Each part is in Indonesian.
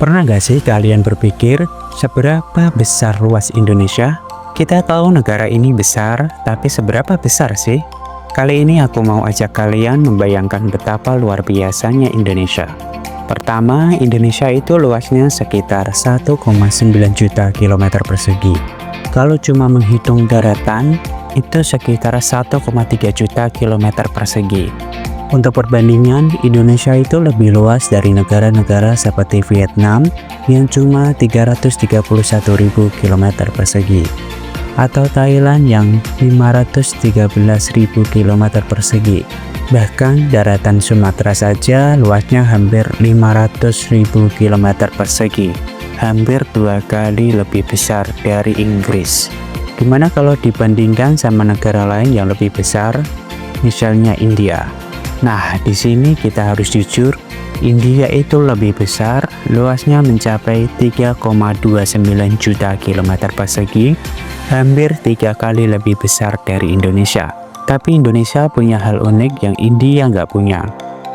Pernah gak sih kalian berpikir seberapa besar luas Indonesia? Kita tahu negara ini besar, tapi seberapa besar sih? Kali ini aku mau ajak kalian membayangkan betapa luar biasanya Indonesia. Pertama, Indonesia itu luasnya sekitar 1,9 juta kilometer persegi. Kalau cuma menghitung daratan, itu sekitar 1,3 juta kilometer persegi. Untuk perbandingan, Indonesia itu lebih luas dari negara-negara seperti Vietnam yang cuma 331.000 km persegi, atau Thailand yang 513.000 km persegi. Bahkan daratan Sumatera saja luasnya hampir 500.000 km persegi, hampir 2 kali lebih besar dari Inggris. Gimana kalau dibandingkan sama negara lain yang lebih besar, misalnya India? Nah, di sini kita harus jujur, India itu lebih besar, luasnya mencapai 3,29 juta kilometer persegi, hampir 3 kali lebih besar dari Indonesia. Tapi Indonesia punya hal unik yang India nggak punya.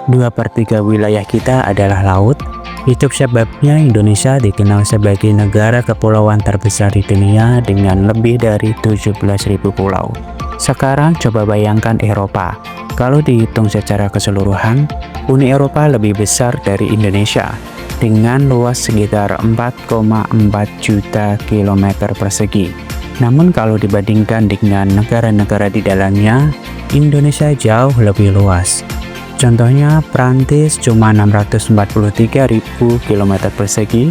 2/3 wilayah kita adalah laut. Itu sebabnya Indonesia dikenal sebagai negara kepulauan terbesar di dunia dengan lebih dari 17.000 pulau. Sekarang coba bayangkan Eropa. Kalau dihitung secara keseluruhan, Uni Eropa lebih besar dari Indonesia dengan luas sekitar 4,4 juta kilometer persegi. Namun kalau dibandingkan dengan negara-negara di dalamnya, Indonesia jauh lebih luas. Contohnya Prancis cuma 643.000 km persegi,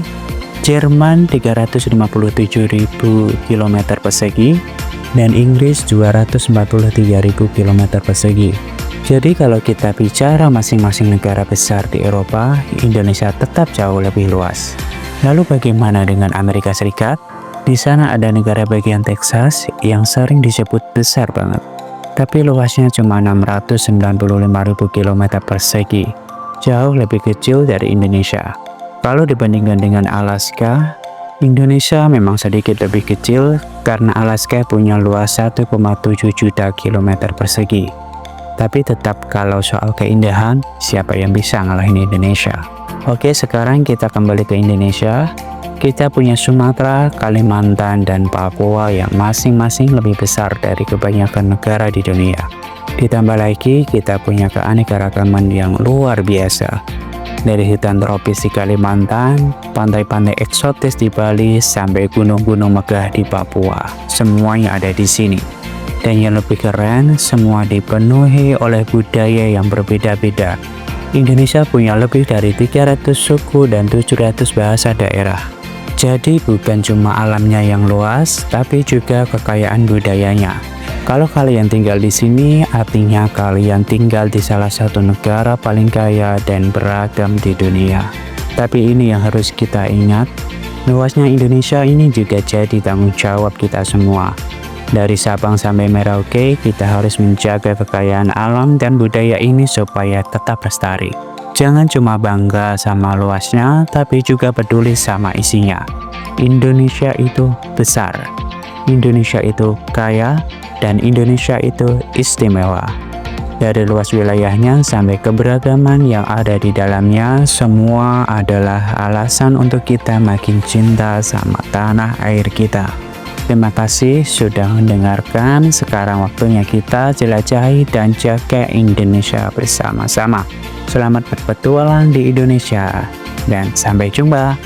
Jerman 357.000 km persegi, dan Inggris 243.000 km persegi. Jadi kalau kita bicara masing-masing negara besar di Eropa, Indonesia tetap jauh lebih luas. Lalu bagaimana dengan Amerika Serikat? Di sana ada negara bagian Texas yang sering disebut besar banget, tapi luasnya cuma 695.000 km persegi, jauh lebih kecil dari Indonesia. Kalau dibandingkan dengan Alaska, Indonesia memang sedikit lebih kecil karena Alaska punya luas 1,7 juta kilometer persegi. Tapi tetap kalau soal keindahan, siapa yang bisa ngalahin Indonesia? Oke, sekarang kita kembali ke Indonesia. Kita punya Sumatera, Kalimantan, dan Papua yang masing-masing lebih besar dari kebanyakan negara di dunia. Ditambah lagi, kita punya keanekaragaman yang luar biasa. Dari hutan tropis di Kalimantan, pantai-pantai eksotis di Bali, sampai gunung-gunung megah di Papua. Semuanya ada di sini. Dan yang lebih keren, semua dipenuhi oleh budaya yang berbeda-beda. Indonesia punya lebih dari 300 suku dan 700 bahasa daerah. Jadi bukan cuma alamnya yang luas, tapi juga kekayaan budayanya. Kalau kalian tinggal di sini, artinya kalian tinggal di salah satu negara paling kaya dan beragam di dunia. Tapi ini yang harus kita ingat, luasnya Indonesia ini juga jadi tanggung jawab kita semua. Dari Sabang sampai Merauke, kita harus menjaga kekayaan alam dan budaya ini supaya tetap lestari. Jangan cuma bangga sama luasnya, tapi juga peduli sama isinya. Indonesia itu besar, Indonesia itu kaya, dan Indonesia itu istimewa. Dari luas wilayahnya sampai keberagaman yang ada di dalamnya, semua adalah alasan untuk kita makin cinta sama tanah air kita. Terima kasih sudah mendengarkan. Sekarang waktunya kita jelajahi dan jaga Indonesia bersama-sama. Selamat berpetualang di Indonesia dan sampai jumpa.